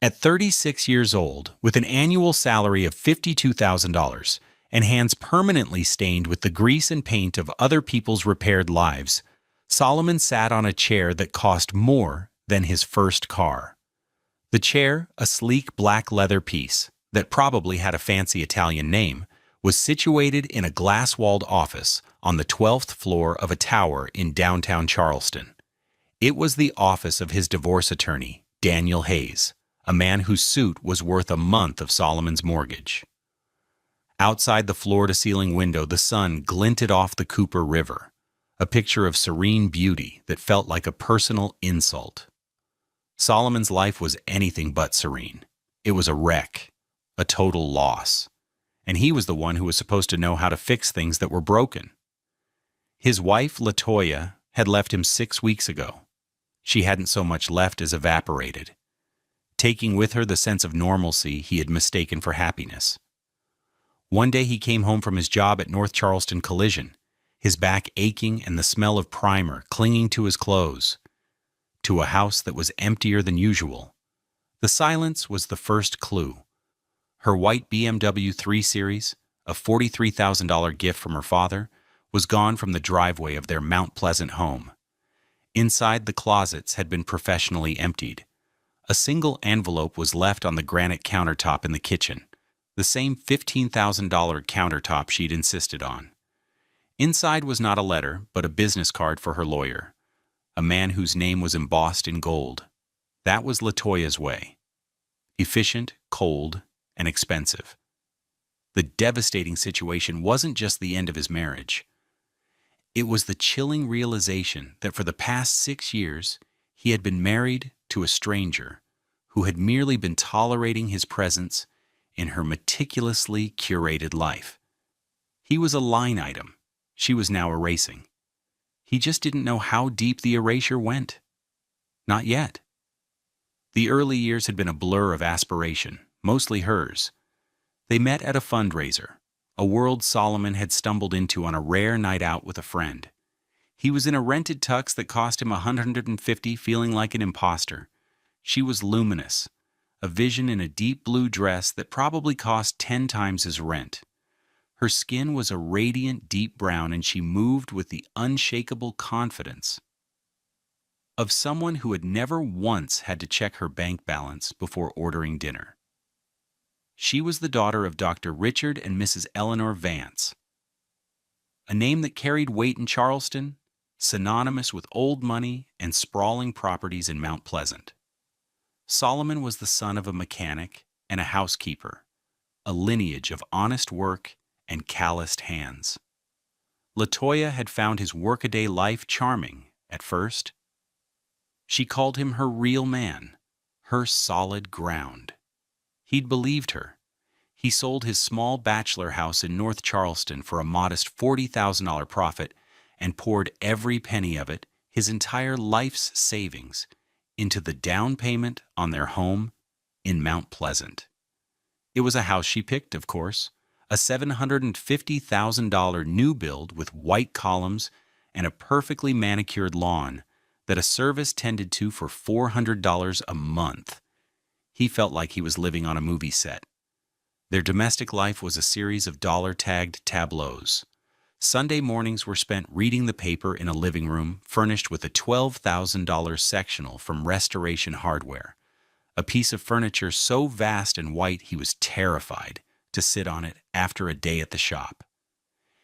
At 36 years old, with an annual salary of $52,000 and hands permanently stained with the grease and paint of other people's repaired lives, Solomon sat on a chair that cost more than his first car. The chair, a sleek black leather piece that probably had a fancy Italian name, was situated in a glass-walled office on the 12th floor of a tower in downtown Charleston. It was the office of his divorce attorney, Daniel Hayes, a man whose suit was worth a month of Solomon's mortgage. Outside the floor-to-ceiling window, the sun glinted off the Cooper River, a picture of serene beauty that felt like a personal insult. Solomon's life was anything but serene. It was a wreck, a total loss, and he was the one who was supposed to know how to fix things that were broken. His wife, LaToya, had left him 6 weeks ago. She hadn't so much left as evaporated, taking with her the sense of normalcy he had mistaken for happiness. One day he came home from his job at North Charleston Collision, his back aching and the smell of primer clinging to his clothes, to a house that was emptier than usual. The silence was the first clue. Her white BMW 3 Series, a $43,000 gift from her father, was gone from the driveway of their Mount Pleasant home. Inside, the closets had been professionally emptied. A single envelope was left on the granite countertop in the kitchen, the same $15,000 countertop she'd insisted on. Inside was not a letter, but a business card for her lawyer, a man whose name was embossed in gold. That was LaToya's way. Efficient, cold, and expensive. The devastating situation wasn't just the end of his marriage. It was the chilling realization that for the past 6 years, he had been married to a stranger who had merely been tolerating his presence in her meticulously curated life. He was a line item she was now erasing. He just didn't know how deep the erasure went. Not yet. The early years had been a blur of aspiration, mostly hers. They met at a fundraiser, a world Solomon had stumbled into on a rare night out with a friend. He was in a rented tux that cost him $150, feeling like an imposter. She was luminous, a vision in a deep blue dress that probably cost 10 times his rent. Her skin was a radiant deep brown, and she moved with the unshakable confidence of someone who had never once had to check her bank balance before ordering dinner. She was the daughter of Dr. Richard and Mrs. Eleanor Vance, a name that carried weight in Charleston, synonymous with old money and sprawling properties in Mount Pleasant. Solomon was the son of a mechanic and a housekeeper, a lineage of honest work and calloused hands. LaToya had found his workaday life charming at first. She called him her real man, her solid ground. He'd believed her. He sold his small bachelor house in North Charleston for a modest $40,000 profit and poured every penny of it, his entire life's savings, into the down payment on their home in Mount Pleasant. It was a house she picked, of course, a $750,000 new build with white columns and a perfectly manicured lawn that a service tended to for $400 a month. He felt like he was living on a movie set. Their domestic life was a series of dollar-tagged tableaus. Sunday mornings were spent reading the paper in a living room furnished with a $12,000 sectional from Restoration Hardware, a piece of furniture so vast and white he was terrified to sit on it after a day at the shop.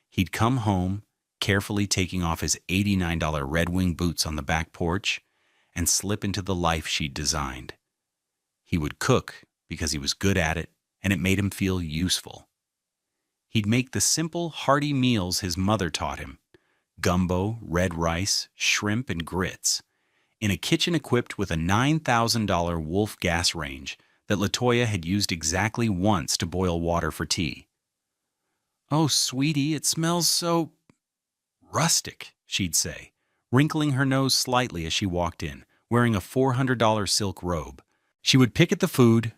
He'd come home, carefully taking off his $89 Red Wing boots on the back porch, and slip into the life she'd designed. He would cook because he was good at it, and it made him feel useful. He'd make the simple, hearty meals his mother taught him: gumbo, red rice, shrimp, and grits, in a kitchen equipped with a $9,000 Wolf gas range that LaToya had used exactly once to boil water for tea. "Oh, sweetie, it smells so rustic," she'd say, wrinkling her nose slightly as she walked in, wearing a $400 silk robe. She would pick at the food,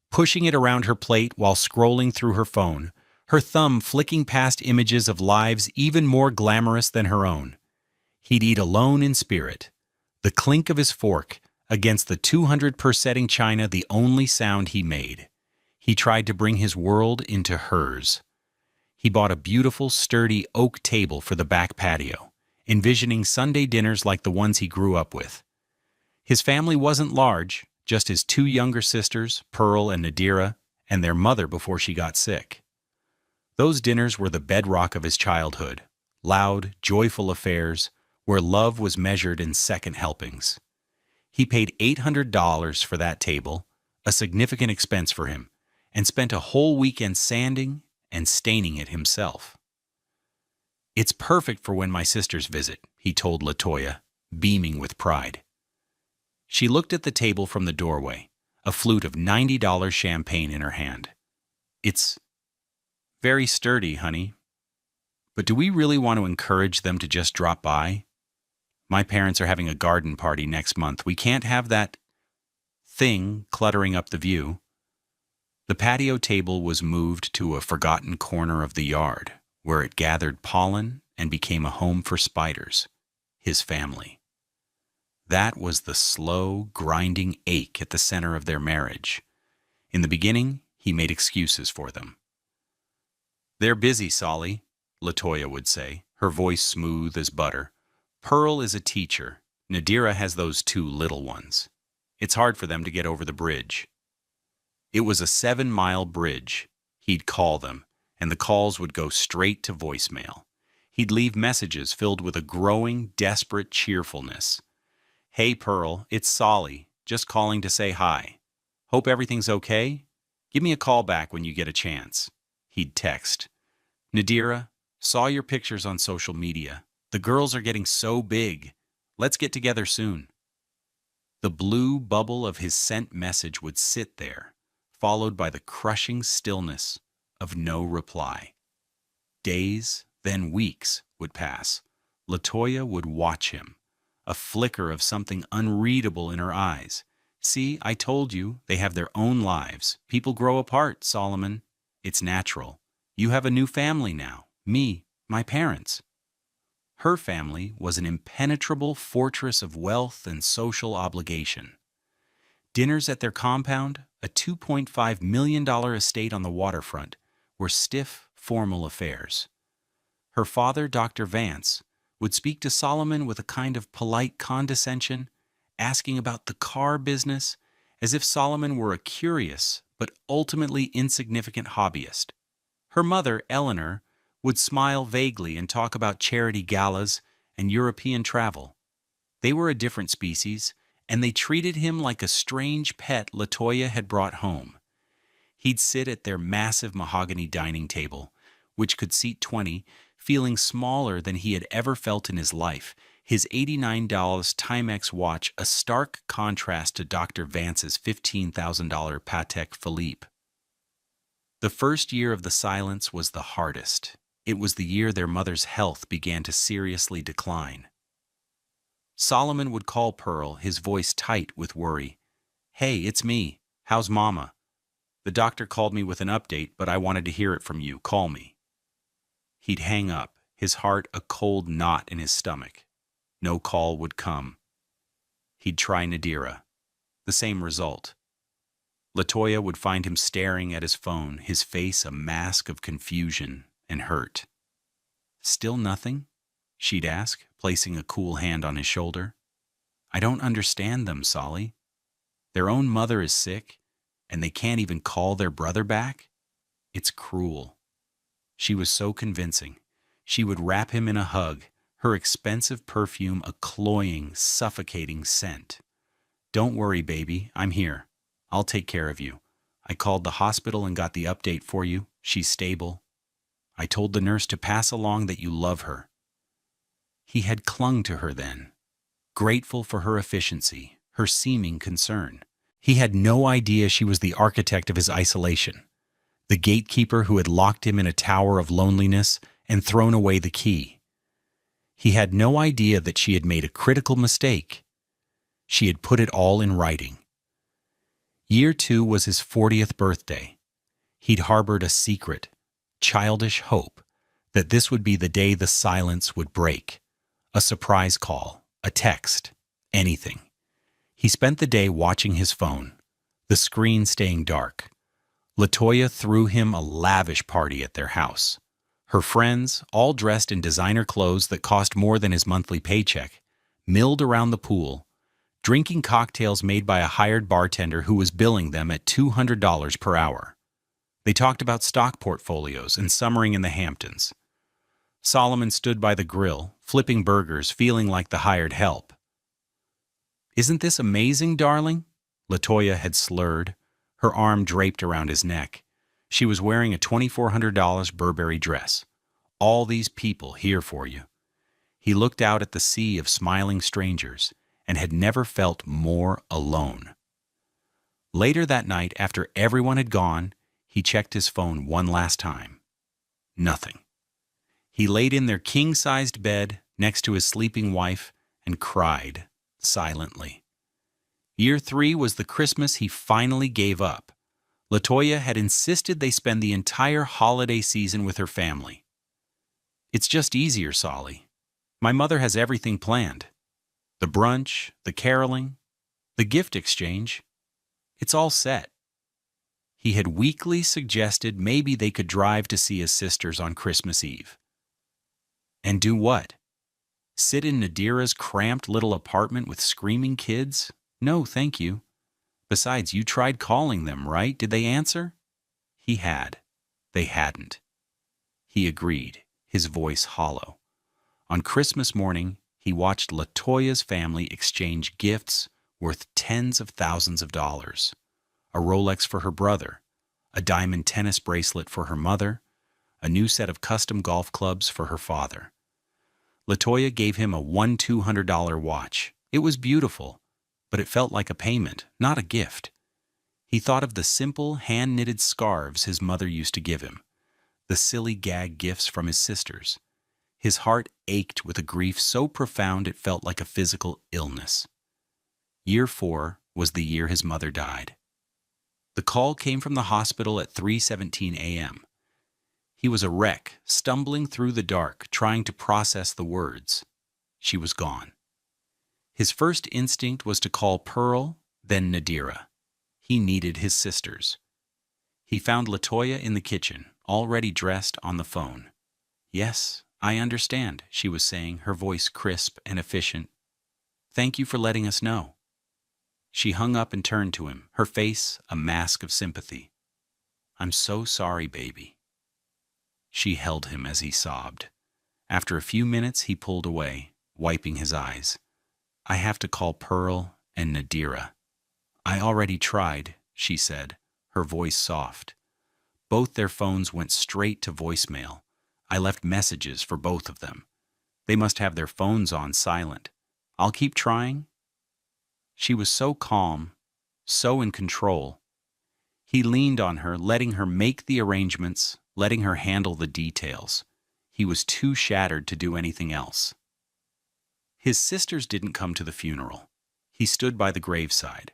pushing it around her plate while scrolling through her phone, her thumb flicking past images of lives even more glamorous than her own. He'd eat alone in spirit, the clink of his fork Against the 200 per setting china, the only sound he made. He tried to bring his world into hers. He bought a beautiful, sturdy oak table for the back patio, envisioning Sunday dinners like the ones he grew up with. His family wasn't large, just his two younger sisters, Pearl and Nadira, and their mother before she got sick. Those dinners were the bedrock of his childhood, loud, joyful affairs where love was measured in second helpings. He paid $800 for that table, a significant expense for him, and spent a whole weekend sanding and staining it himself. "It's perfect for when my sisters visit," he told LaToya, beaming with pride. She looked at the table from the doorway, a flute of $90 champagne in her hand. "It's very sturdy, honey. But do we really want to encourage them to just drop by? My parents are having a garden party next month. We can't have that thing cluttering up the view." The patio table was moved to a forgotten corner of the yard, where it gathered pollen and became a home for spiders, his family. That was the slow, grinding ache at the center of their marriage. In the beginning, he made excuses for them. "They're busy, Solly," LaToya would say, her voice smooth as butter. "Pearl is a teacher. Nadira has those two little ones. It's hard for them to get over the bridge." It was a 7-mile bridge, he'd call them, and the calls would go straight to voicemail. He'd leave messages filled with a growing, desperate cheerfulness. "Hey, Pearl, it's Solly, just calling to say hi. Hope everything's okay? Give me a call back when you get a chance," he'd text. "Nadira, saw your pictures on social media. The girls are getting so big. Let's get together soon." The blue bubble of his sent message would sit there, followed by the crushing stillness of no reply. Days, then weeks, would pass. LaToya would watch him, a flicker of something unreadable in her eyes. "See, I told you, they have their own lives. People grow apart, Solomon. It's natural. You have a new family now. Me, my parents." Her family was an impenetrable fortress of wealth and social obligation. Dinners at their compound, a $2.5 million estate on the waterfront, were stiff, formal affairs. Her father, Dr. Vance, would speak to Solomon with a kind of polite condescension, asking about the car business, as if Solomon were a curious but ultimately insignificant hobbyist. Her mother, Eleanor, would smile vaguely and talk about charity galas and European travel. They were a different species, and they treated him like a strange pet LaToya had brought home. He'd sit at their massive mahogany dining table, which could seat 20, feeling smaller than he had ever felt in his life, his $89 Timex watch a stark contrast to Dr. Vance's $15,000 Patek Philippe. The first year of the silence was the hardest. It was the year their mother's health began to seriously decline. Solomon would call Pearl, his voice tight with worry. "Hey, it's me. How's Mama? The doctor called me with an update, but I wanted to hear it from you. Call me." He'd hang up, his heart a cold knot in his stomach. No call would come. He'd try Nadira. The same result. LaToya would find him staring at his phone, his face a mask of confusion and hurt. "Still nothing?" she'd ask, placing a cool hand on his shoulder. "I don't understand them, Solly. Their own mother is sick, and they can't even call their brother back? It's cruel." She was so convincing. She would wrap him in a hug, her expensive perfume a cloying, suffocating scent. "Don't worry, baby. I'm here. I'll take care of you. I called the hospital and got the update for you. She's stable. I told the nurse to pass along that you love her." He had clung to her then, grateful for her efficiency, her seeming concern. He had no idea she was the architect of his isolation, the gatekeeper who had locked him in a tower of loneliness and thrown away the key. He had no idea that she had made a critical mistake. She had put it all in writing. Year 2 was his 40th birthday. He'd harbored a secret, childish hope that this would be the day the silence would break. A surprise call, a text, anything. He spent the day watching his phone, the screen staying dark. LaToya threw him a lavish party at their house. Her friends, all dressed in designer clothes that cost more than his monthly paycheck, milled around the pool, drinking cocktails made by a hired bartender who was billing them at $200 per hour. They talked about stock portfolios and summering in the Hamptons. Solomon stood by the grill, flipping burgers, feeling like the hired help. "Isn't this amazing, darling?" LaToya had slurred, her arm draped around his neck. She was wearing a $2,400 Burberry dress. "All these people here for you." He looked out at the sea of smiling strangers and had never felt more alone. Later that night, after everyone had gone, he checked his phone one last time. Nothing. He laid in their king-sized bed next to his sleeping wife and cried silently. Year 3 was the Christmas he finally gave up. LaToya had insisted they spend the entire holiday season with her family. "It's just easier, Solly. My mother has everything planned. The brunch, the caroling, the gift exchange. It's all set." He had weakly suggested maybe they could drive to see his sisters on Christmas Eve. And do what? Sit in Nadira's cramped little apartment with screaming kids? No, thank you. Besides, you tried calling them, right? Did they answer? He had. They hadn't. He agreed, his voice hollow. On Christmas morning, he watched LaToya's family exchange gifts worth tens of thousands of dollars. A Rolex for her brother, a diamond tennis bracelet for her mother, a new set of custom golf clubs for her father. LaToya gave him a $200 watch. It was beautiful, but it felt like a payment, not a gift. He thought of the simple, hand-knitted scarves his mother used to give him, the silly gag gifts from his sisters. His heart ached with a grief so profound it felt like a physical illness. Year 4 was the year his mother died. The call came from the hospital at 3:17 a.m. He was a wreck, stumbling through the dark, trying to process the words. She was gone. His first instinct was to call Pearl, then Nadira. He needed his sisters. He found LaToya in the kitchen, already dressed, on the phone. "Yes, I understand," she was saying, her voice crisp and efficient. "Thank you for letting us know." She hung up and turned to him, her face a mask of sympathy. "I'm so sorry, baby." She held him as he sobbed. After a few minutes, he pulled away, wiping his eyes. "I have to call Pearl and Nadira." "I already tried," she said, her voice soft. "Both their phones went straight to voicemail. I left messages for both of them. They must have their phones on silent. I'll keep trying." She was so calm, so in control. He leaned on her, letting her make the arrangements, letting her handle the details. He was too shattered to do anything else. His sisters didn't come to the funeral. He stood by the graveside,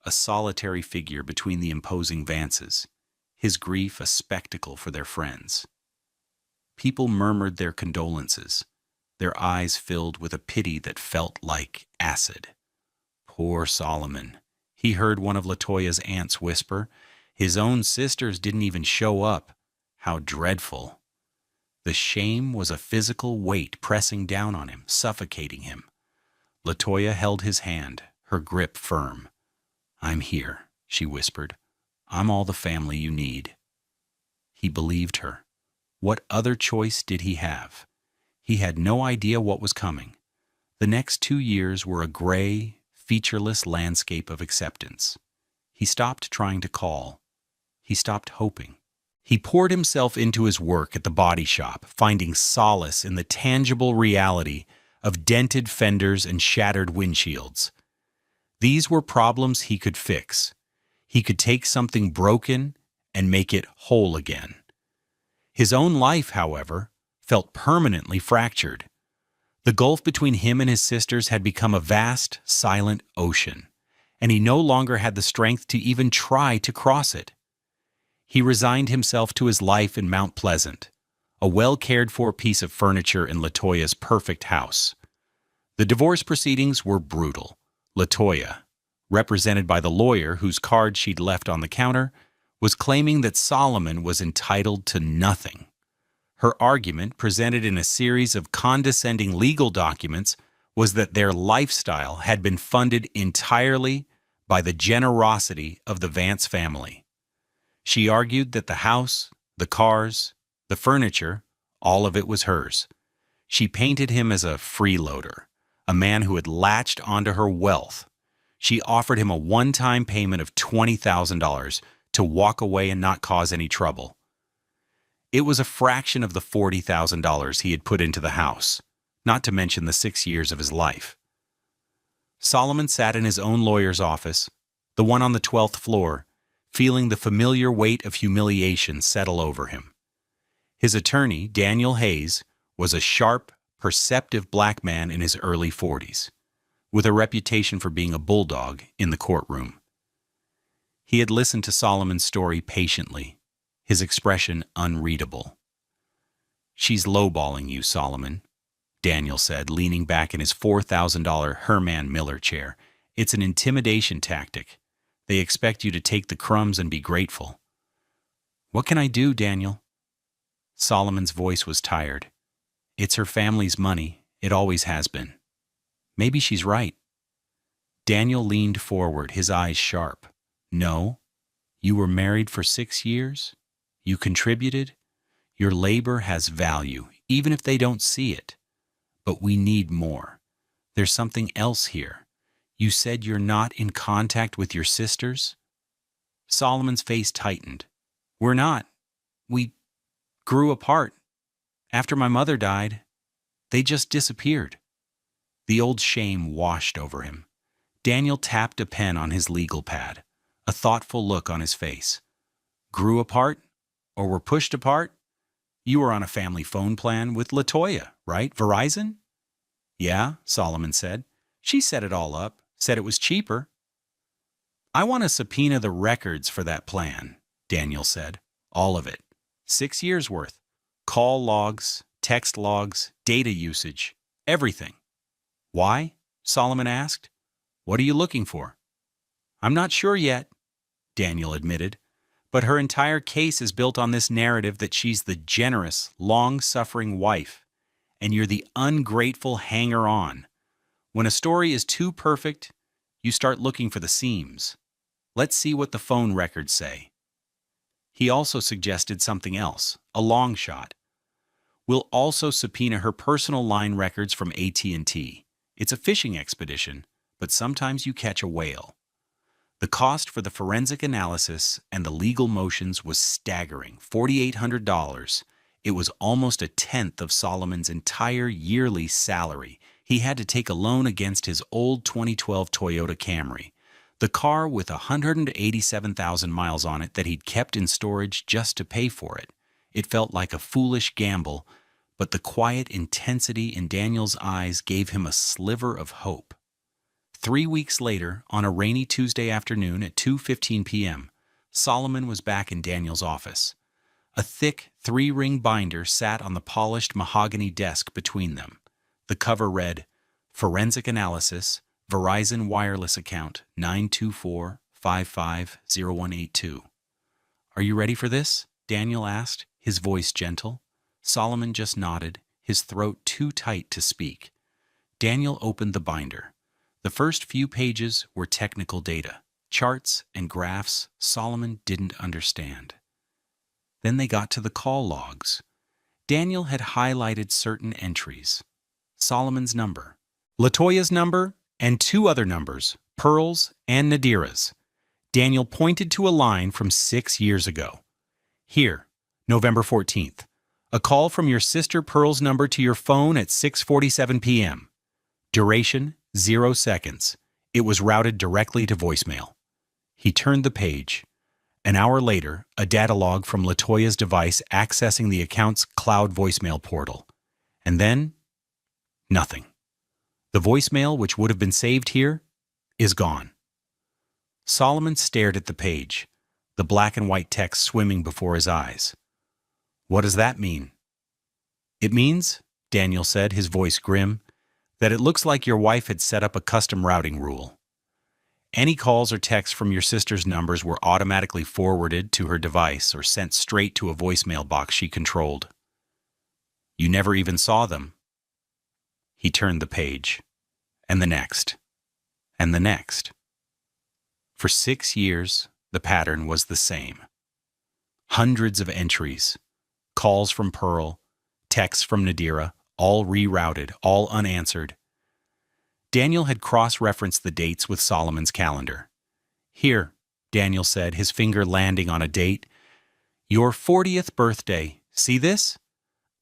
a solitary figure between the imposing Vances, his grief a spectacle for their friends. People murmured their condolences, their eyes filled with a pity that felt like acid. Poor Solomon. He heard one of LaToya's aunts whisper, "His own sisters didn't even show up. How dreadful." The shame was a physical weight pressing down on him, suffocating him. LaToya held his hand, her grip firm. "I'm here," she whispered. "I'm all the family you need." He believed her. What other choice did he have? He had no idea what was coming. The next 2 years were a gray, featureless landscape of acceptance. He stopped trying to call. He stopped hoping. He poured himself into his work at the body shop, finding solace in the tangible reality of dented fenders and shattered windshields. These were problems he could fix. He could take something broken and make it whole again. His own life, however, felt permanently fractured. The gulf between him and his sisters had become a vast, silent ocean, and he no longer had the strength to even try to cross it. He resigned himself to his life in Mount Pleasant, a well-cared-for piece of furniture in LaToya's perfect house. The divorce proceedings were brutal. LaToya, represented by the lawyer whose card she'd left on the counter, was claiming that Solomon was entitled to nothing. Her argument, presented in a series of condescending legal documents, was that their lifestyle had been funded entirely by the generosity of the Vance family. She argued that the house, the cars, the furniture, all of it was hers. She painted him as a freeloader, a man who had latched onto her wealth. She offered him a one-time payment of $20,000 to walk away and not cause any trouble. It was a fraction of the $40,000 he had put into the house, not to mention the 6 years of his life. Solomon sat in his own lawyer's office, the one on the 12th floor, feeling the familiar weight of humiliation settle over him. His attorney, Daniel Hayes, was a sharp, perceptive black man in his early 40s, with a reputation for being a bulldog in the courtroom. He had listened to Solomon's story patiently, his expression unreadable. "She's lowballing you, Solomon," Daniel said, leaning back in his $4,000 Herman Miller chair. "It's an intimidation tactic. They expect you to take the crumbs and be grateful." "What can I do, Daniel?" Solomon's voice was tired. "It's her family's money. It always has been. Maybe she's right." Daniel leaned forward, his eyes sharp. "No, you were married for 6 years. You contributed. Your labor has value, even if they don't see it. But we need more. There's something else here. You said you're not in contact with your sisters?" Solomon's face tightened. "We're not. We grew apart. After my mother died, they just disappeared." The old shame washed over him. Daniel tapped a pen on his legal pad, a thoughtful look on his face. "Grew apart? Or were pushed apart? You were on a family phone plan with LaToya, right? Verizon?" "Yeah," Solomon said. "She set it all up, said it was cheaper." "I want to subpoena the records for that plan," Daniel said. "All of it. 6 years worth. Call logs, text logs, data usage, everything." "Why?" Solomon asked. "What are you looking for?" "I'm not sure yet," Daniel admitted. "But her entire case is built on this narrative that she's the generous, long-suffering wife, and you're the ungrateful hanger-on. When a story is too perfect, you start looking for the seams. Let's see what the phone records say." He also suggested something else, a long shot. "We'll also subpoena her personal line records from AT&T. It's a fishing expedition, but sometimes you catch a whale." The cost for the forensic analysis and the legal motions was staggering, $4,800. It was almost a tenth of Solomon's entire yearly salary. He had to take a loan against his old 2012 Toyota Camry, the car with 187,000 miles on it that he'd kept in storage just to pay for it. It felt like a foolish gamble, but the quiet intensity in Daniel's eyes gave him a sliver of hope. 3 weeks later, on a rainy Tuesday afternoon at 2:15 p.m., Solomon was back in Daniel's office. A thick 3-ring binder sat on the polished mahogany desk between them. The cover read, "Forensic Analysis, Verizon Wireless Account 924550182. "Are you ready for this?" Daniel asked, his voice gentle. Solomon just nodded, his throat too tight to speak. Daniel opened the binder. The first few pages were technical data, charts and graphs Solomon didn't understand. Then they got to the call logs. Daniel had highlighted certain entries. Solomon's number, LaToya's number, and 2 other numbers, Pearl's and Nadira's. Daniel pointed to a line from 6 years ago. "Here, November 14th. A call from your sister Pearl's number to your phone at 6:47 p.m. Duration, 0 seconds. It was routed directly to voicemail." He turned the page. An hour later, a data log from LaToya's device accessing the account's cloud voicemail portal. And then, nothing. The voicemail, which would have been saved here, is gone. Solomon stared at the page, the black and white text swimming before his eyes. "What does that mean?" "It means," Daniel said, his voice grim, "that it looks like your wife had set up a custom routing rule. Any calls or texts from your sister's numbers were automatically forwarded to her device or sent straight to a voicemail box she controlled. You never even saw them. He turned the page, and the next, and the next. For 6 years, the pattern was the same. Hundreds of entries, calls from Pearl, texts from Nadira, all rerouted, all unanswered. Daniel had cross-referenced the dates with Solomon's calendar. Here, Daniel said, his finger landing on a date. Your 40th birthday. See this?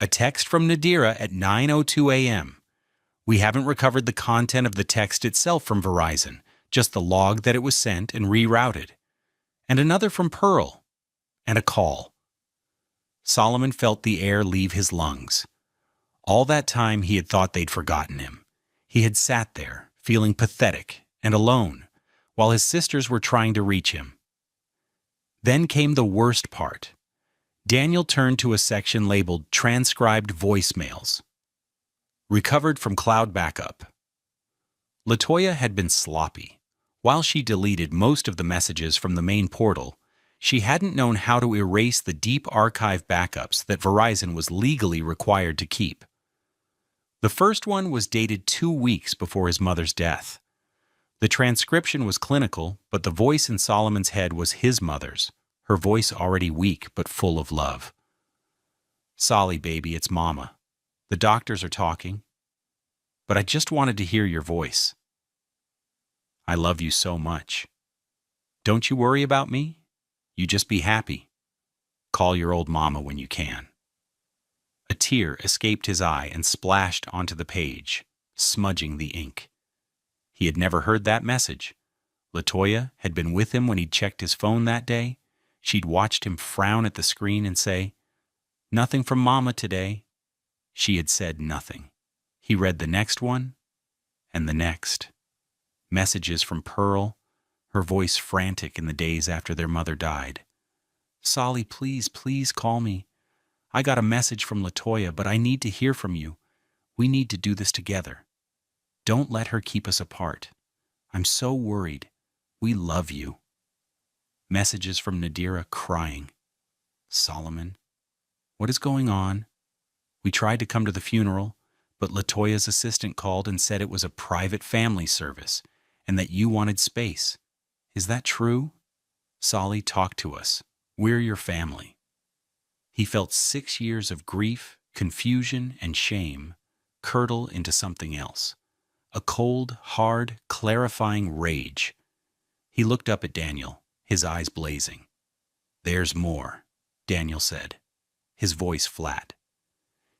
A text from Nadira at 9:02 a.m. We haven't recovered the content of the text itself from Verizon, just the log that it was sent and rerouted. And another from Pearl. And a call. Solomon felt the air leave his lungs. All that time he had thought they'd forgotten him. He had sat there, feeling pathetic and alone, while his sisters were trying to reach him. Then came the worst part. Daniel turned to a section labeled Transcribed Voicemails. Recovered from cloud backup. LaToya had been sloppy. While she deleted most of the messages from the main portal, she hadn't known how to erase the deep archive backups that Verizon was legally required to keep. The first one was dated 2 weeks before his mother's death. The transcription was clinical, but the voice in Solomon's head was his mother's, her voice already weak but full of love. "Solly, baby, it's Mama. The doctors are talking, but I just wanted to hear your voice. I love you so much. Don't you worry about me. You just be happy. Call your old mama when you can." A tear escaped his eye and splashed onto the page, smudging the ink. He had never heard that message. LaToya had been with him when he'd checked his phone that day. She'd watched him frown at the screen and say, "Nothing from Mama today." She had said nothing. He read the next one, and the next. Messages from Pearl, her voice frantic in the days after their mother died. "Solly, please, please call me. I got a message from LaToya, but I need to hear from you. We need to do this together. Don't let her keep us apart. I'm so worried. We love you." Messages from Nadira crying. "Solomon, what is going on? We tried to come to the funeral, but LaToya's assistant called and said it was a private family service and that you wanted space. Is that true? Solly, talk to us. We're your family." He felt 6 years of grief, confusion, and shame curdle into something else. A cold, hard, clarifying rage. He looked up at Daniel, his eyes blazing. "There's more," Daniel said, his voice flat.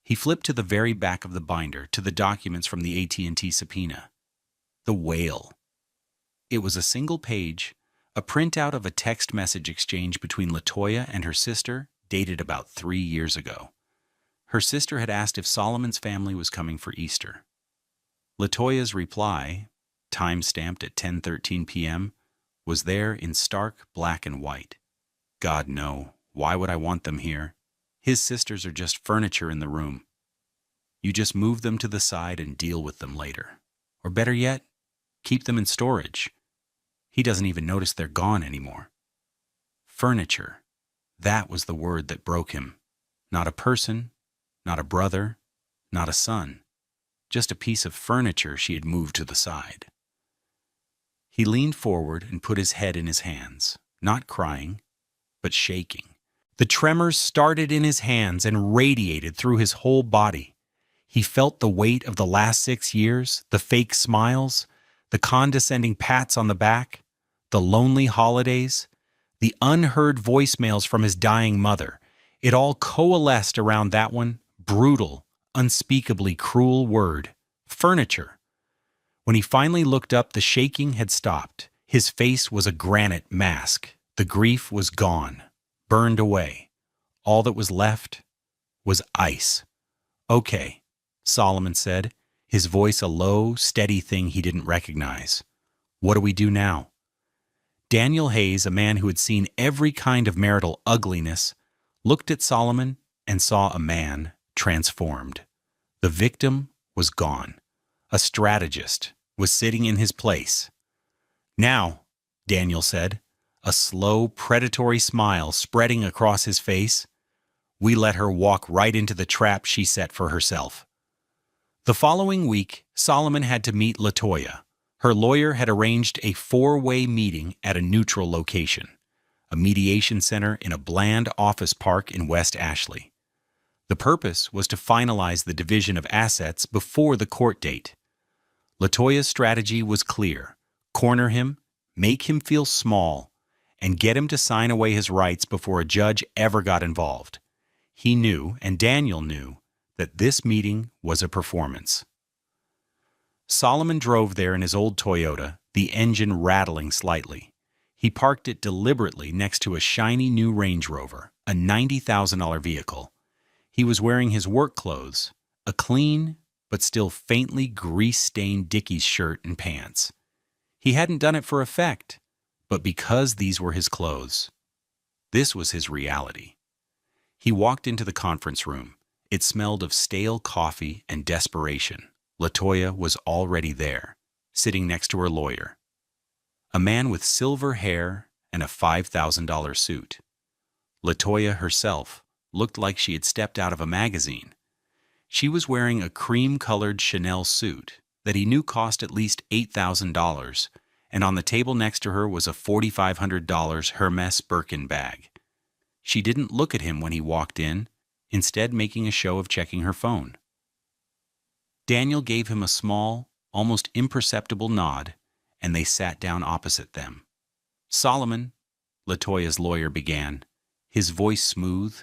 He flipped to the very back of the binder, to the documents from the AT&T subpoena. The whale. It was a single page, a printout of a text message exchange between LaToya and her sister, dated about 3 years ago. Her sister had asked if Solomon's family was coming for Easter. LaToya's reply, time-stamped at 10:13 p.m., was there in stark black and white. "God, no. Why would I want them here? His sisters are just furniture in the room. You just move them to the side and deal with them later. Or better yet, keep them in storage. He doesn't even notice they're gone anymore." Furniture. That was the word that broke him. Not a person, not a brother, not a son. Just a piece of furniture she had moved to the side. He leaned forward and put his head in his hands, not crying, but shaking. The tremors started in his hands and radiated through his whole body. He felt the weight of the last 6 years, the fake smiles, the condescending pats on the back, the lonely holidays, the unheard voicemails from his dying mother. It all coalesced around that one brutal, unspeakably cruel word: furniture. When he finally looked up, the shaking had stopped. His face was a granite mask. The grief was gone, burned away. All that was left was ice. "Okay," Solomon said, his voice a low, steady thing he didn't recognize. "What do we do now?" Daniel Hayes, a man who had seen every kind of marital ugliness, looked at Solomon and saw a man transformed. The victim was gone. A strategist was sitting in his place. Now, Daniel said, a slow, predatory smile spreading across his face, we let her walk right into the trap she set for herself. The following week, Solomon had to meet LaToya. Her lawyer had arranged a four-way meeting at a neutral location, a mediation center in a bland office park in West Ashley. The purpose was to finalize the division of assets before the court date. LaToya's strategy was clear: corner him, make him feel small, and get him to sign away his rights before a judge ever got involved. He knew, and Daniel knew, that this meeting was a performance. Solomon drove there in his old Toyota, the engine rattling slightly. He parked it deliberately next to a shiny new Range Rover, a $90,000 vehicle. He was wearing his work clothes, a clean but still faintly grease-stained Dickies shirt and pants. He hadn't done it for effect, but because these were his clothes. This was his reality. He walked into the conference room. It smelled of stale coffee and desperation. LaToya was already there, sitting next to her lawyer, a man with silver hair and a $5,000 suit. LaToya herself looked like she had stepped out of a magazine. She was wearing a cream-colored Chanel suit that he knew cost at least $8,000, and on the table next to her was a $4,500 Hermes Birkin bag. She didn't look at him when he walked in, instead making a show of checking her phone. Daniel gave him a small, almost imperceptible nod, and they sat down opposite them. Solomon, LaToya's lawyer began, his voice smooth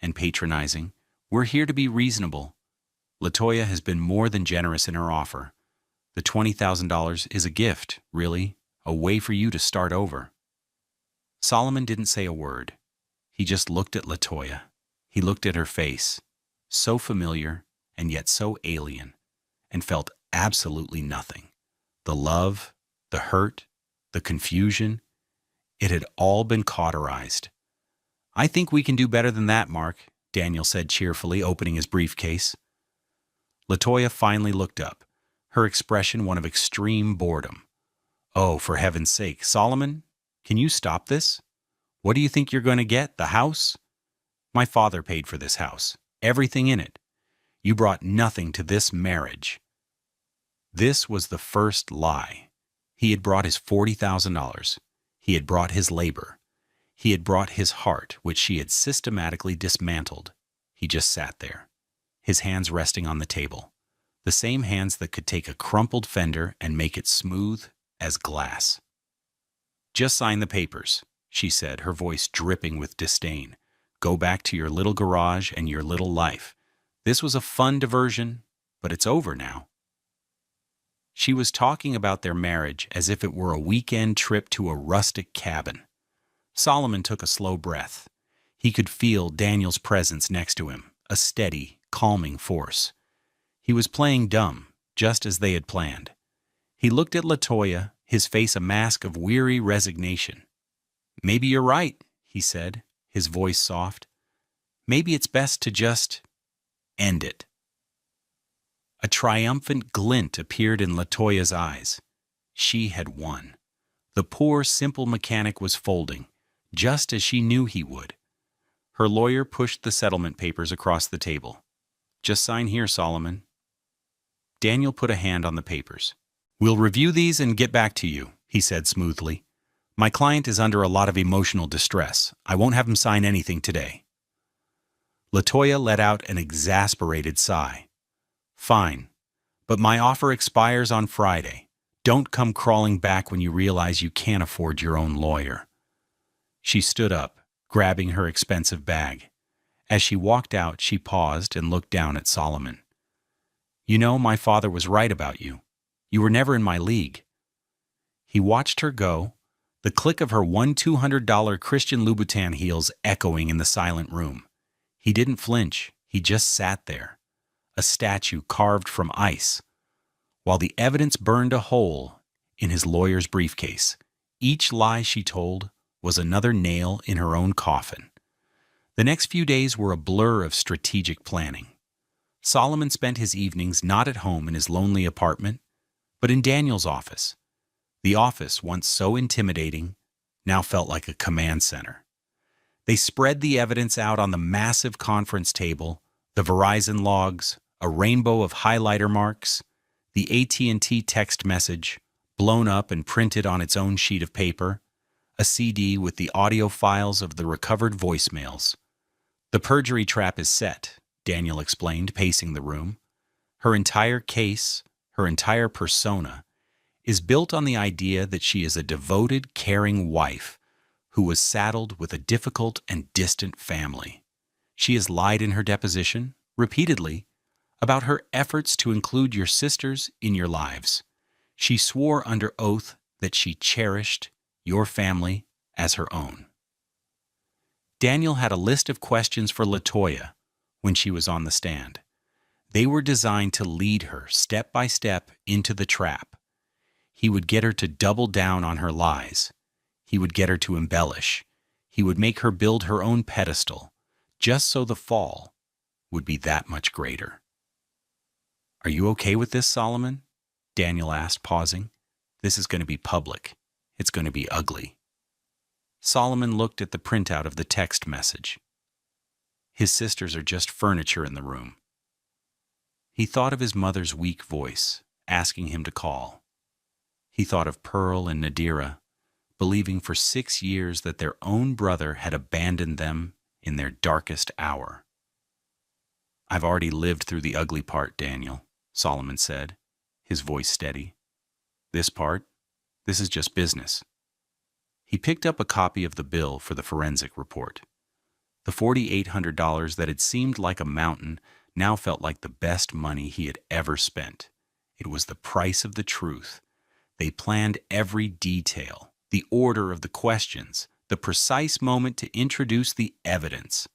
and patronizing, we're here to be reasonable. LaToya has been more than generous in her offer. The $20,000 is a gift, really, a way for you to start over. Solomon didn't say a word. He just looked at LaToya. He looked at her face, so familiar and yet so alien, and felt absolutely nothing. The love, the hurt, the confusion, it had all been cauterized. I think we can do better than that, Mark, Daniel said cheerfully, opening his briefcase. LaToya finally looked up, her expression one of extreme boredom. Oh, for heaven's sake, Solomon, can you stop this? What do you think you're going to get, the house? My father paid for this house, everything in it. You brought nothing to this marriage. This was the first lie. He had brought his $40,000. He had brought his labor. He had brought his heart, which she had systematically dismantled. He just sat there, his hands resting on the table, the same hands that could take a crumpled fender and make it smooth as glass. Just sign the papers, she said, her voice dripping with disdain. Go back to your little garage and your little life. This was a fun diversion, but it's over now. She was talking about their marriage as if it were a weekend trip to a rustic cabin. Solomon took a slow breath. He could feel Daniel's presence next to him, a steady, calming force. He was playing dumb, just as they had planned. He looked at LaToya, his face a mask of weary resignation. Maybe you're right, he said, his voice soft. Maybe it's best to just end it. A triumphant glint appeared in LaToya's eyes. She had won. The poor, simple mechanic was folding, just as she knew he would. Her lawyer pushed the settlement papers across the table. Just sign here, Solomon. Daniel put a hand on the papers. We'll review these and get back to you, he said smoothly. My client is under a lot of emotional distress. I won't have him sign anything today. LaToya let out an exasperated sigh. Fine, but my offer expires on Friday. Don't come crawling back when you realize you can't afford your own lawyer. She stood up, grabbing her expensive bag. As she walked out, she paused and looked down at Solomon. You know, my father was right about you. You were never in my league. He watched her go, the click of her $200 Christian Louboutin heels echoing in the silent room. He didn't flinch. He just sat there, a statue carved from ice, while the evidence burned a hole in his lawyer's briefcase. Each lie she told was another nail in her own coffin. The next few days were a blur of strategic planning. Solomon spent his evenings not at home in his lonely apartment, but in Daniel's office. The office, once so intimidating, now felt like a command center. They spread the evidence out on the massive conference table, the Verizon logs, a rainbow of highlighter marks, the AT&T text message, blown up and printed on its own sheet of paper, a CD with the audio files of the recovered voicemails. The perjury trap is set, Daniel explained, pacing the room. Her entire case, her entire persona, is built on the idea that she is a devoted, caring wife who was saddled with a difficult and distant family. She has lied in her deposition, repeatedly, about her efforts to include your sisters in your lives. She swore under oath that she cherished your family as her own. Daniel had a list of questions for LaToya when she was on the stand. They were designed to lead her step by step into the trap. He would get her to double down on her lies. He would get her to embellish. He would make her build her own pedestal, just so the fall would be that much greater. "Are you okay with this, Solomon?" Daniel asked, pausing. "This is going to be public. It's going to be ugly." Solomon looked at the printout of the text message. His sisters are just furniture in the room. He thought of his mother's weak voice, asking him to call. He thought of Pearl and Nadira, believing for 6 years that their own brother had abandoned them in their darkest hour. "I've already lived through the ugly part, Daniel," Solomon said, his voice steady. This is just business." He picked up a copy of the bill for the forensic report. The $4,800 that had seemed like a mountain now felt like the best money he had ever spent. It was the price of the truth. They planned every detail, the order of the questions, the precise moment to introduce the evidence.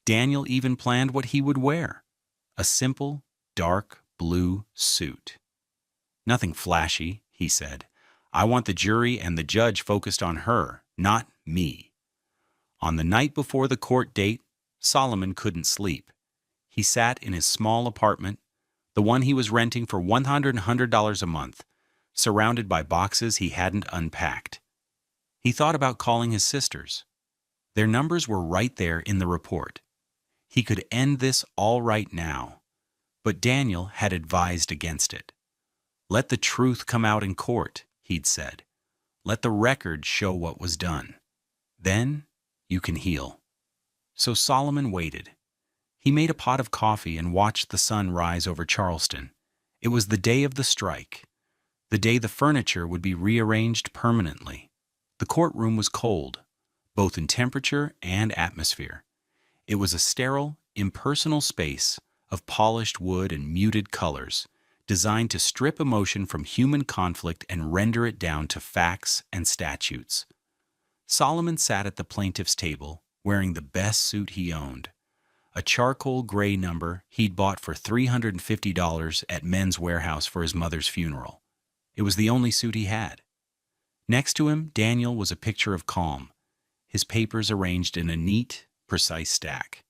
Daniel even planned what he would wear: a simple, dark blue suit. "Nothing flashy," he said. "I want the jury and the judge focused on her, not me." On the night before the court date, Solomon couldn't sleep. He sat in his small apartment, the one he was renting for $100 a month, surrounded by boxes he hadn't unpacked. He thought about calling his sisters. Their numbers were right there in the report. He could end this all right now, but Daniel had advised against it. "Let the truth come out in court," he'd said. "Let the record show what was done. Then you can heal." So Solomon waited. He made a pot of coffee and watched the sun rise over Charleston. It was the day of the strike, the day the furniture would be rearranged permanently. The courtroom was cold, both in temperature and atmosphere. It was a sterile, impersonal space of polished wood and muted colors, designed to strip emotion from human conflict and render it down to facts and statutes. Solomon sat at the plaintiff's table, wearing the best suit he owned, a charcoal gray number he'd bought for $350 at Men's Warehouse for his mother's funeral. It was the only suit he had. Next to him, Daniel was a picture of calm, his papers arranged in a neat, precise stack.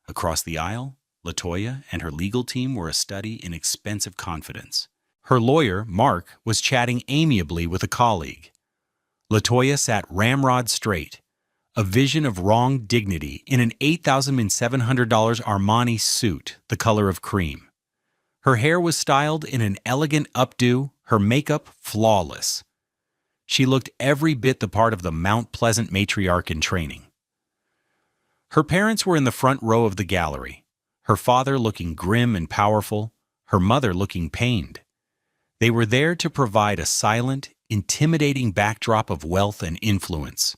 Across the aisle, LaToya and her legal team were a study in expensive confidence. Her lawyer, Mark, was chatting amiably with a colleague. LaToya sat ramrod straight, a vision of wrong dignity in an $8,700 Armani suit, the color of cream. Her hair was styled in an elegant updo, her makeup flawless. She looked every bit the part of the Mount Pleasant matriarch in training. Her parents were in the front row of the gallery, her father looking grim and powerful, her mother looking pained. They were there to provide a silent, intimidating backdrop of wealth and influence.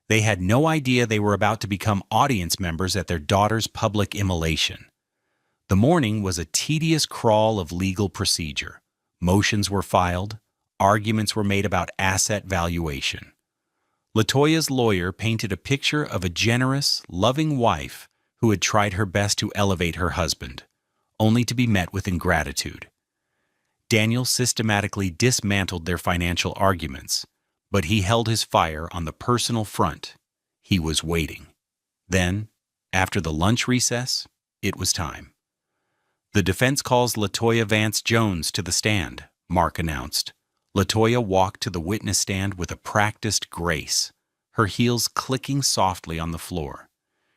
They had no idea they were about to become audience members at their daughter's public immolation. The morning was a tedious crawl of legal procedure. Motions were filed. Arguments were made about asset valuation. LaToya's lawyer painted a picture of a generous, loving wife who had tried her best to elevate her husband, only to be met with ingratitude. Daniel systematically dismantled their financial arguments, but he held his fire on the personal front. He was waiting. Then, after the lunch recess, it was time. "The defense calls LaToya Vance Jones to the stand," Mark announced, LaToya walked to the witness stand with a practiced grace, her heels clicking softly on the floor.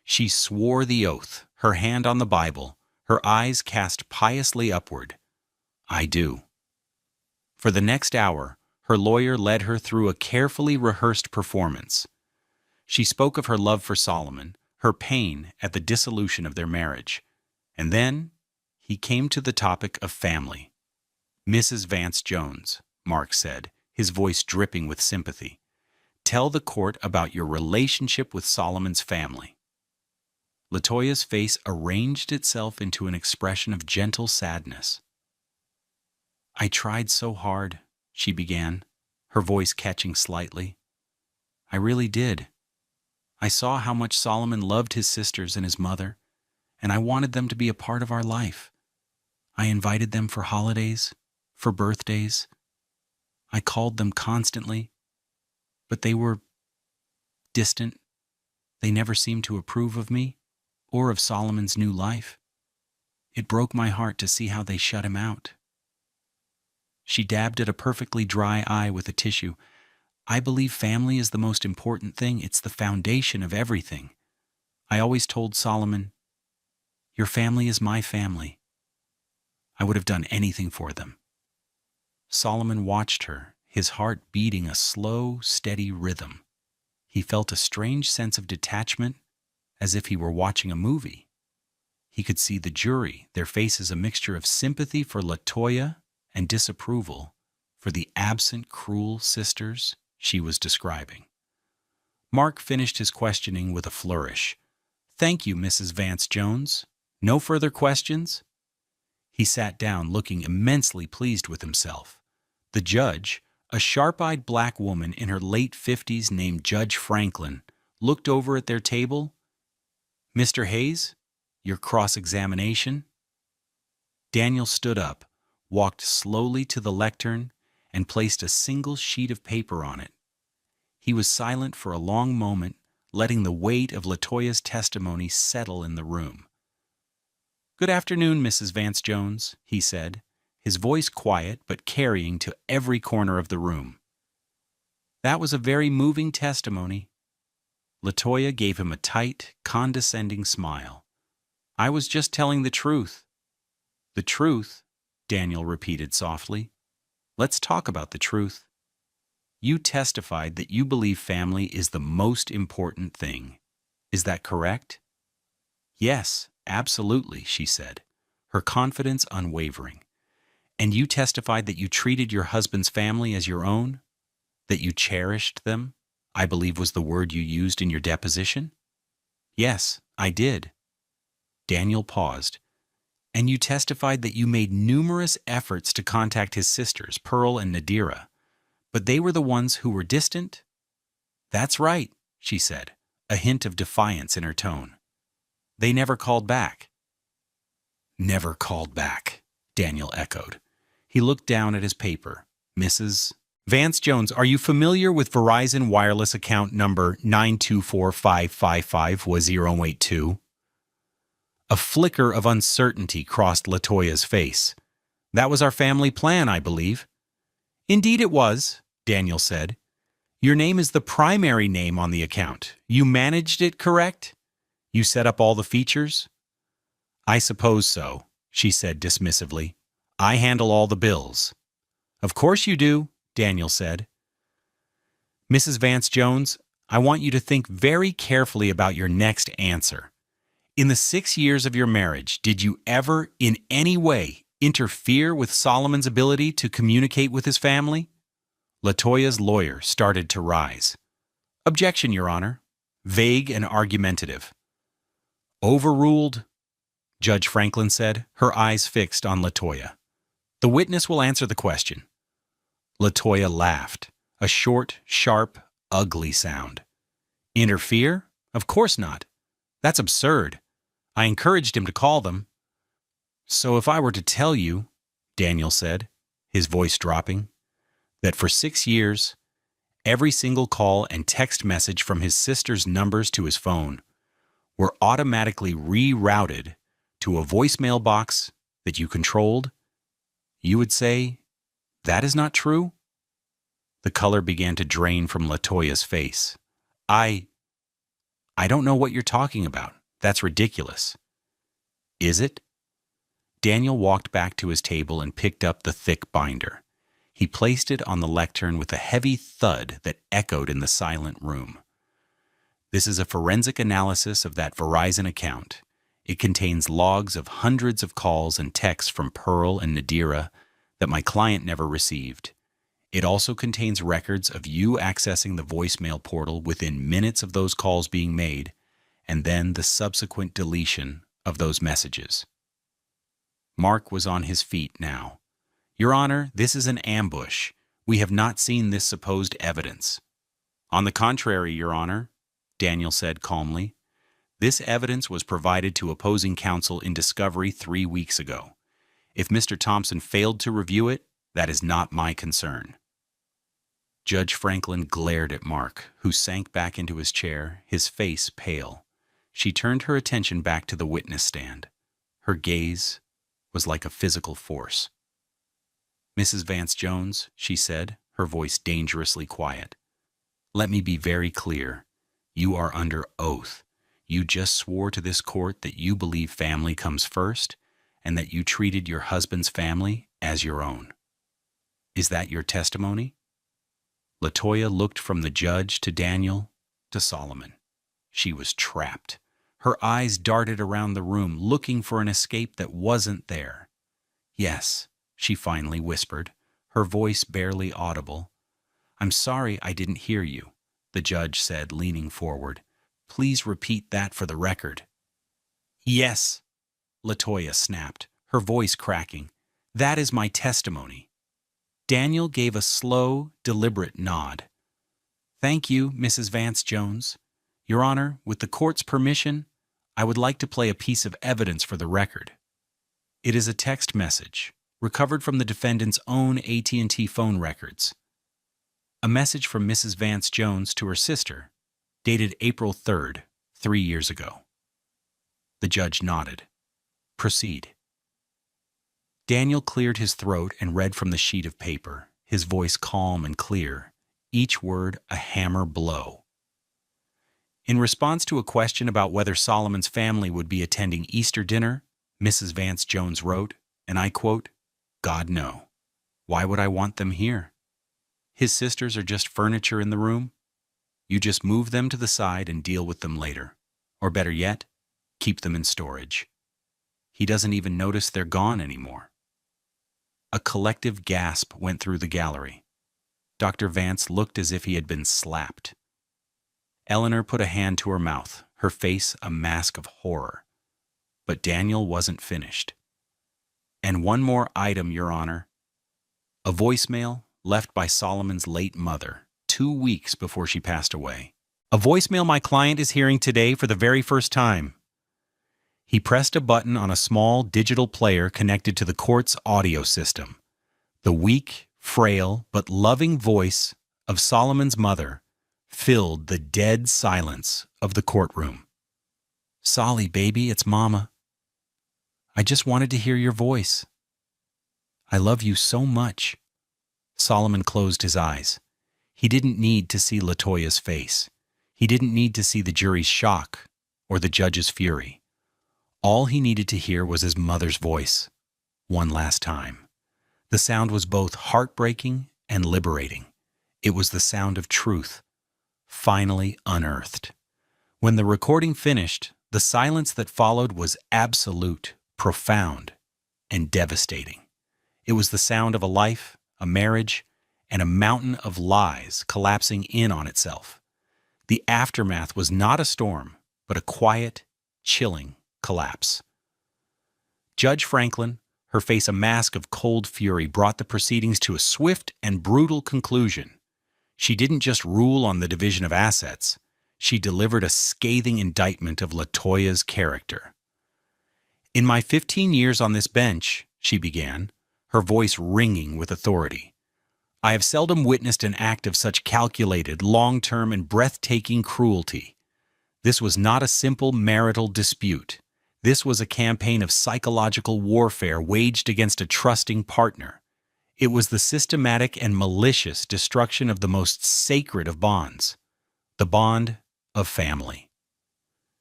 She swore the oath, her hand on the Bible, her eyes cast piously upward. "I do." For the next hour, her lawyer led her through a carefully rehearsed performance. She spoke of her love for Solomon, her pain at the dissolution of their marriage. And then he came to the topic of family. "Mrs. Vance Jones," Mark said, his voice dripping with sympathy, "tell the court about your relationship with Solomon's family." LaToya's face arranged itself into an expression of gentle sadness. "I tried so hard," she began, her voice catching slightly. "I really did. I saw how much Solomon loved his sisters and his mother, and I wanted them to be a part of our life. I invited them for holidays, for birthdays. I called them constantly, but they were distant. They never seemed to approve of me or of Solomon's new life. It broke my heart to see how they shut him out." She dabbed at a perfectly dry eye with a tissue. "I believe family is the most important thing. It's the foundation of everything. I always told Solomon, 'Your family is my family.' I would have done anything for them." Solomon watched her, his heart beating a slow, steady rhythm. He felt a strange sense of detachment, as if he were watching a movie. He could see the jury, their faces a mixture of sympathy for LaToya and disapproval for the absent, cruel sisters she was describing. Mark finished his questioning with a flourish. "Thank you, Mrs. Vance Jones. No further questions?" He sat down, looking immensely pleased with himself. The judge, a sharp-eyed black woman in her late 50s named Judge Franklin, looked over at their table. "Mr. Hayes, your cross-examination?" Daniel stood up, walked slowly to the lectern, and placed a single sheet of paper on it. He was silent for a long moment, letting the weight of LaToya's testimony settle in the room. "Good afternoon, Mrs. Vance Jones," he said, his voice quiet but carrying to every corner of the room. "That was a very moving testimony." LaToya gave him a tight, condescending smile. "I was just telling the truth." "The truth?" Daniel repeated softly. "Let's talk about the truth. You testified that you believe family is the most important thing. Is that correct?" "Yes, absolutely," she said, her confidence unwavering. "And you testified that you treated your husband's family as your own? That you cherished them, I believe was the word you used in your deposition?" "Yes, I did." Daniel paused. "And you testified that you made numerous efforts to contact his sisters, Pearl and Nadira, but they were the ones who were distant?" "That's right," she said, a hint of defiance in her tone. "They never called back." "Never called back," Daniel echoed. He looked down at his paper. "Mrs. Vance Jones, are you familiar with Verizon Wireless account number 924555082? A flicker of uncertainty crossed LaToya's face. "That was our family plan, I believe." "Indeed it was," Daniel said. "Your name is the primary name on the account. You managed it, correct? You set up all the features?" "I suppose so," she said dismissively. "I handle all the bills." "Of course you do," Daniel said. "Mrs. Vance Jones, I want you to think very carefully about your next answer. In the 6 years of your marriage, did you ever, in any way, interfere with Solomon's ability to communicate with his family?" LaToya's lawyer started to rise. "Objection, Your Honor." Vague and argumentative. "Overruled," Judge Franklin said, her eyes fixed on LaToya. "The witness will answer the question." LaToya laughed, a short, sharp, ugly sound. "Interfere? Of course not. That's absurd. I encouraged him to call them." "So if I were to tell you," Daniel said, his voice dropping, "that for 6 years, every single call and text message from his sister's numbers to his phone were automatically rerouted to a voicemail box that you controlled, you would say, that is not true?" The color began to drain from LaToya's face. I don't know what you're talking about. That's ridiculous. Is it? Daniel walked back to his table and picked up the thick binder. He placed it on the lectern with a heavy thud that echoed in the silent room. This is a forensic analysis of that Verizon account. It contains logs of hundreds of calls and texts from Pearl and Nadira that my client never received. It also contains records of you accessing the voicemail portal within minutes of those calls being made, and then the subsequent deletion of those messages. Mark was on his feet now. Your Honor, this is an ambush. We have not seen this supposed evidence. On the contrary, Your Honor, Daniel said calmly. This evidence was provided to opposing counsel in discovery 3 weeks ago. If Mr. Thompson failed to review it, that is not my concern. Judge Franklin glared at Mark, who sank back into his chair, his face pale. She turned her attention back to the witness stand. Her gaze was like a physical force. Mrs. Vance-Jones, she said, her voice dangerously quiet. Let me be very clear. You are under oath. You just swore to this court that you believe family comes first and that you treated your husband's family as your own. Is that your testimony? LaToya looked from the judge to Daniel to Solomon. She was trapped. Her eyes darted around the room, looking for an escape that wasn't there. Yes, she finally whispered, her voice barely audible. I'm sorry I didn't hear you, the judge said, leaning forward. Please repeat that for the record. Yes, LaToya snapped, her voice cracking. That is my testimony. Daniel gave a slow, deliberate nod. Thank you, Mrs. Vance-Jones. Your Honor, with the court's permission, I would like to play a piece of evidence for the record. It is a text message, recovered from the defendant's own AT&T phone records. A message from Mrs. Vance-Jones to her sister, dated April 3rd, 3 years ago. The judge nodded. Proceed. Daniel cleared his throat and read from the sheet of paper, his voice calm and clear, each word a hammer blow. In response to a question about whether Solomon's family would be attending Easter dinner, Mrs. Vance-Jones wrote, and I quote, God no. Why would I want them here? His sisters are just furniture in the room. You just move them to the side and deal with them later. Or better yet, keep them in storage. He doesn't even notice they're gone anymore. A collective gasp went through the gallery. Dr. Vance looked as if he had been slapped. Eleanor put a hand to her mouth, her face a mask of horror. But Daniel wasn't finished. And one more item, Your Honor. A voicemail left by Solomon's late mother, 2 weeks before she passed away. A voicemail my client is hearing today for the very first time. He pressed a button on a small digital player connected to the court's audio system. The weak, frail, but loving voice of Solomon's mother filled the dead silence of the courtroom. Solly, baby, it's Mama. I just wanted to hear your voice. I love you so much. Solomon closed his eyes. He didn't need to see LaToya's face. He didn't need to see the jury's shock or the judge's fury. All he needed to hear was his mother's voice, one last time. The sound was both heartbreaking and liberating. It was the sound of truth, finally unearthed. When the recording finished, the silence that followed was absolute, profound, and devastating. It was the sound of a life, a marriage, and a mountain of lies collapsing in on itself. The aftermath was not a storm, but a quiet, chilling collapse. Judge Franklin, her face a mask of cold fury, brought the proceedings to a swift and brutal conclusion. She didn't just rule on the division of assets. She delivered a scathing indictment of LaToya's character. In my 15 years on this bench, she began, her voice ringing with authority, I have seldom witnessed an act of such calculated, long-term, and breathtaking cruelty. This was not a simple marital dispute. This was a campaign of psychological warfare waged against a trusting partner. It was the systematic and malicious destruction of the most sacred of bonds, the bond of family.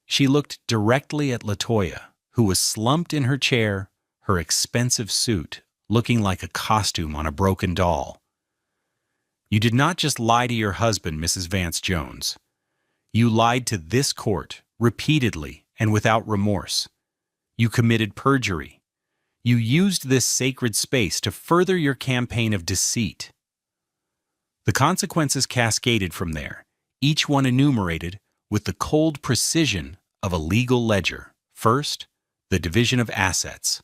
She looked directly at Latoya, who was slumped in her chair, her expensive suit looking like a costume on a broken doll. "You did not just lie to your husband, Mrs. Vance Jones. You lied to this court, repeatedly and without remorse. You committed perjury. You used this sacred space to further your campaign of deceit." The consequences cascaded from there, each one enumerated with the cold precision of a legal ledger. First, the division of assets.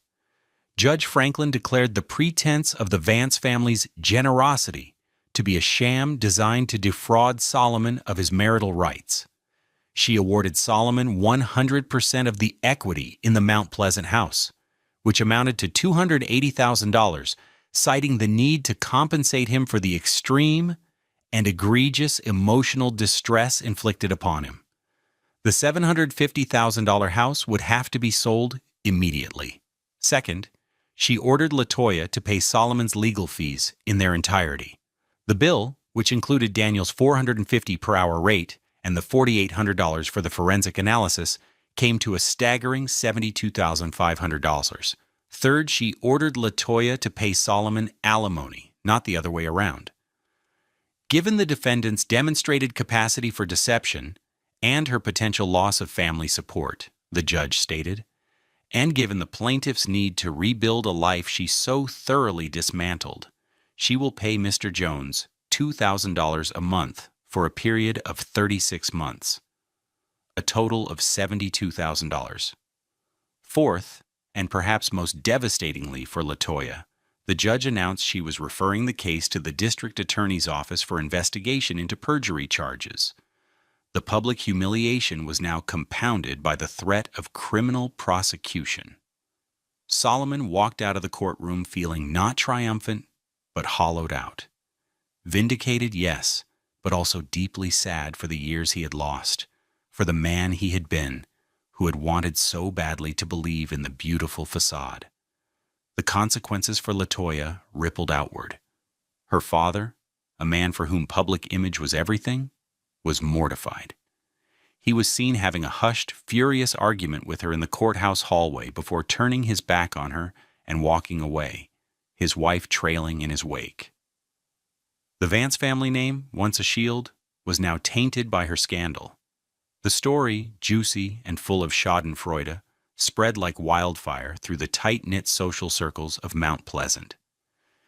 Judge Franklin declared the pretense of the Vance family's generosity to be a sham designed to defraud Solomon of his marital rights. She awarded Solomon 100% of the equity in the Mount Pleasant house, which amounted to $280,000, citing the need to compensate him for the extreme and egregious emotional distress inflicted upon him. The $750,000 house would have to be sold immediately. Second, she ordered Latoya to pay Solomon's legal fees in their entirety. The bill, which included Daniel's $450 per hour rate and the $4,800 for the forensic analysis, came to a staggering $72,500. Third, she ordered Latoya to pay Solomon alimony, not the other way around. Given the defendant's demonstrated capacity for deception and her potential loss of family support, the judge stated, and given the plaintiff's need to rebuild a life she so thoroughly dismantled, she will pay Mr. Jones $2,000 a month for a period of 36 months, a total of $72,000. Fourth, and perhaps most devastatingly for Latoya, the judge announced she was referring the case to the district attorney's office for investigation into perjury charges. The public humiliation was now compounded by the threat of criminal prosecution. Solomon walked out of the courtroom feeling not triumphant, but hollowed out. Vindicated, yes, but also deeply sad for the years he had lost, for the man he had been, who had wanted so badly to believe in the beautiful facade. The consequences for Latoya rippled outward. Her father, a man for whom public image was everything, was mortified. He was seen having a hushed, furious argument with her in the courthouse hallway before turning his back on her and walking away, his wife trailing in his wake. The Vance family name, once a shield, was now tainted by her scandal. The story, juicy and full of schadenfreude, spread like wildfire through the tight-knit social circles of Mount Pleasant.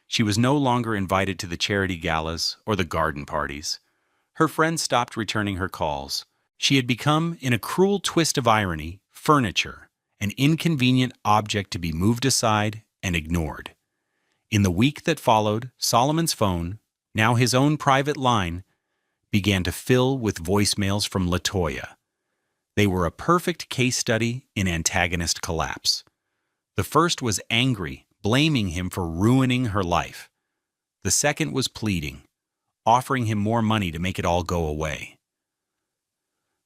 She was no longer invited to the charity galas or the garden parties. Her friends stopped returning her calls. She had become, in a cruel twist of irony, furniture, an inconvenient object to be moved aside and ignored. In the week that followed, Solomon's phone, now his own private line, began to fill with voicemails from Latoya. They were a perfect case study in antagonist collapse. The first was angry, blaming him for ruining her life. The second was pleading, offering him more money to make it all go away.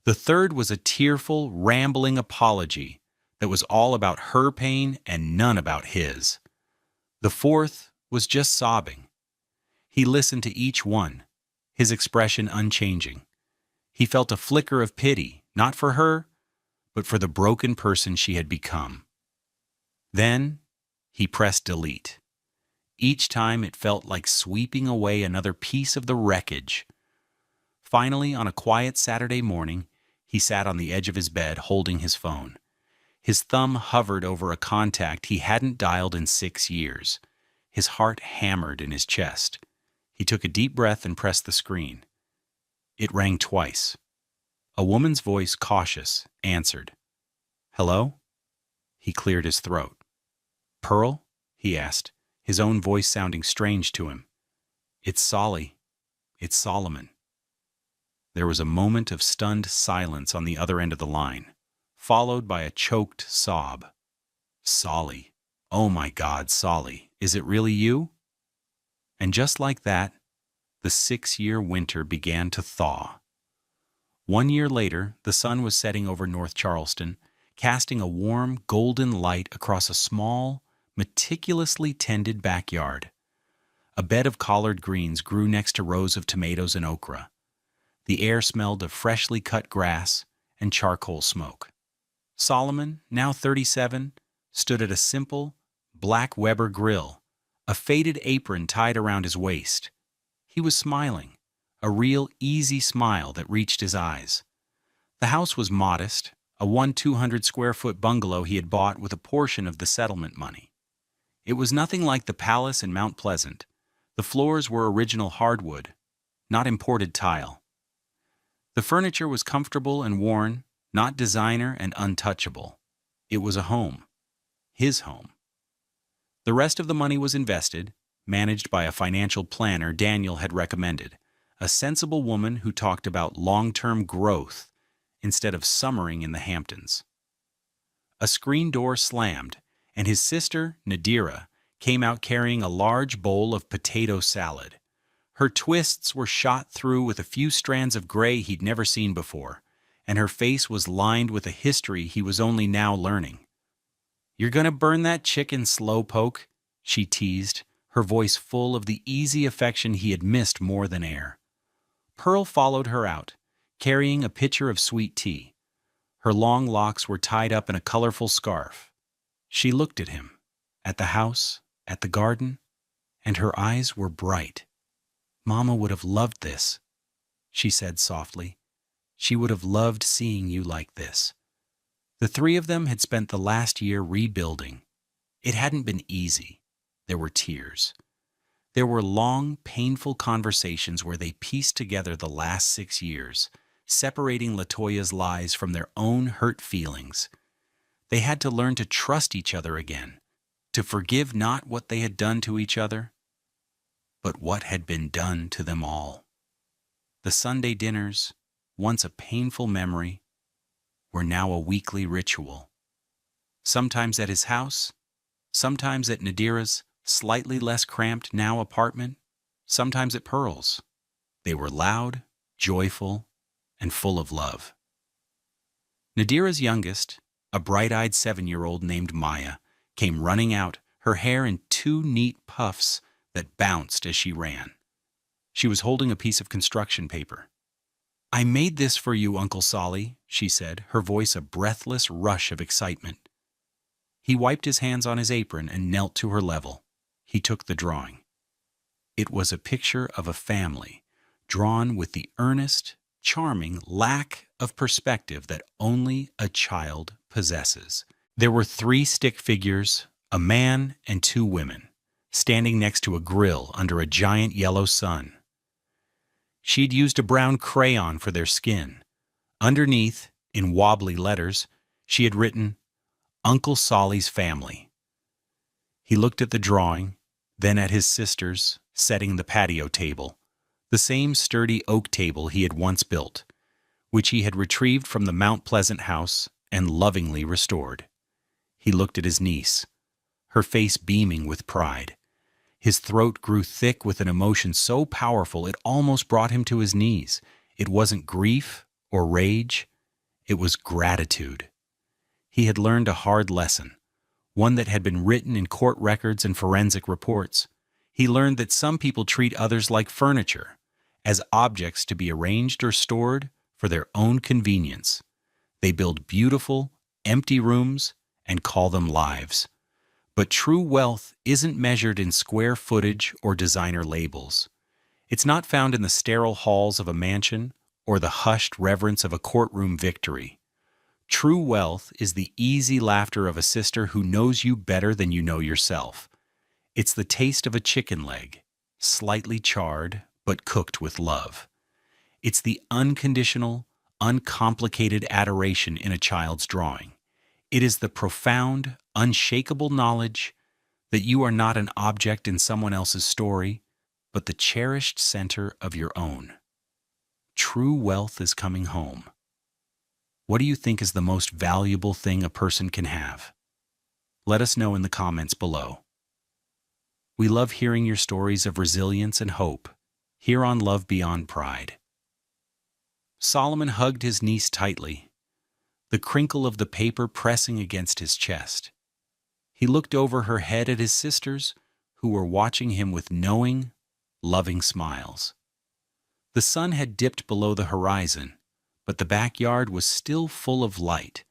The third was a tearful, rambling apology that was all about her pain and none about his. The fourth was just sobbing. He listened to each one, his expression unchanging. He felt a flicker of pity, not for her, but for the broken person she had become. Then he pressed delete. Each time it felt like sweeping away another piece of the wreckage. Finally, on a quiet Saturday morning, he sat on the edge of his bed holding his phone. His thumb hovered over a contact he hadn't dialed in 6 years. His heart hammered in his chest. He took a deep breath and pressed the screen. It rang twice. A woman's voice, cautious, answered. "Hello?" He cleared his throat. "Pearl?" he asked, his own voice sounding strange to him. "It's Solly. It's Solomon." There was a moment of stunned silence on the other end of the line, followed by a choked sob. "Solly. Oh my God, Solly, is it really you?" And just like that, the 6-year winter began to thaw. 1 year later, the sun was setting over North Charleston, casting a warm, golden light across a small, meticulously tended backyard. A bed of collard greens grew next to rows of tomatoes and okra. The air smelled of freshly cut grass and charcoal smoke. Solomon, now 37, stood at a simple, black Weber grill, a faded apron tied around his waist. He was smiling, a real easy smile that reached his eyes. The house was modest, a 200-square-foot bungalow he had bought with a portion of the settlement money. It was nothing like the palace in Mount Pleasant. The floors were original hardwood, not imported tile. The furniture was comfortable and worn, not designer and untouchable. It was a home. His home. The rest of the money was invested, managed by a financial planner Daniel had recommended, a sensible woman who talked about long-term growth instead of summering in the Hamptons. A screen door slammed, and his sister, Nadira, came out carrying a large bowl of potato salad. Her twists were shot through with a few strands of gray he'd never seen before, and her face was lined with a history he was only now learning. "You're gonna burn that chicken, slowpoke," she teased, her voice full of the easy affection he had missed more than air. Pearl followed her out, carrying a pitcher of sweet tea. Her long locks were tied up in a colorful scarf. She looked at him, at the house, at the garden, and her eyes were bright. "Mama would have loved this," she said softly. "She would have loved seeing you like this." The three of them had spent the last year rebuilding. It hadn't been easy. There were tears. There were long, painful conversations where they pieced together the last 6 years, separating LaToya's lies from their own hurt feelings. They had to learn to trust each other again, to forgive not what they had done to each other, but what had been done to them all. The Sunday dinners, once a painful memory, were now a weekly ritual. Sometimes at his house, sometimes at Nadira's slightly less cramped now apartment, sometimes at Pearl's. They were loud, joyful, and full of love. Nadira's youngest, a bright-eyed 7-year-old named Maya, came running out, her hair in 2 neat puffs that bounced as she ran. She was holding a piece of construction paper. "I made this for you, Uncle Solly," she said, her voice a breathless rush of excitement. He wiped his hands on his apron and knelt to her level. He took the drawing. It was a picture of a family, drawn with the earnest, charming lack of perspective that only a child possesses. There were 3 stick figures, a man and 2 women, standing next to a grill under a giant yellow sun. She'd used a brown crayon for their skin. Underneath, in wobbly letters, she had written, "Uncle Solly's family." He looked at the drawing, then at his sisters, setting the patio table, the same sturdy oak table he had once built, which he had retrieved from the Mount Pleasant house and lovingly restored. He looked at his niece, her face beaming with pride. His throat grew thick with an emotion so powerful it almost brought him to his knees. It wasn't grief or rage, it was gratitude. He had learned a hard lesson, one that had been written in court records and forensic reports. He learned that some people treat others like furniture, as objects to be arranged or stored for their own convenience. They build beautiful, empty rooms and call them lives. But true wealth isn't measured in square footage or designer labels. It's not found in the sterile halls of a mansion or the hushed reverence of a courtroom victory. True wealth is the easy laughter of a sister who knows you better than you know yourself. It's the taste of a chicken leg, slightly charred but cooked with love. It's the unconditional, uncomplicated adoration in a child's drawing. It is the profound, unshakable knowledge that you are not an object in someone else's story, but the cherished center of your own. True wealth is coming home. What do you think is the most valuable thing a person can have? Let us know in the comments below. We love hearing your stories of resilience and hope here on Love Beyond Pride. Solomon hugged his niece tightly, the crinkle of the paper pressing against his chest. He looked over her head at his sisters, who were watching him with knowing, loving smiles. The sun had dipped below the horizon, but the backyard was still full of light,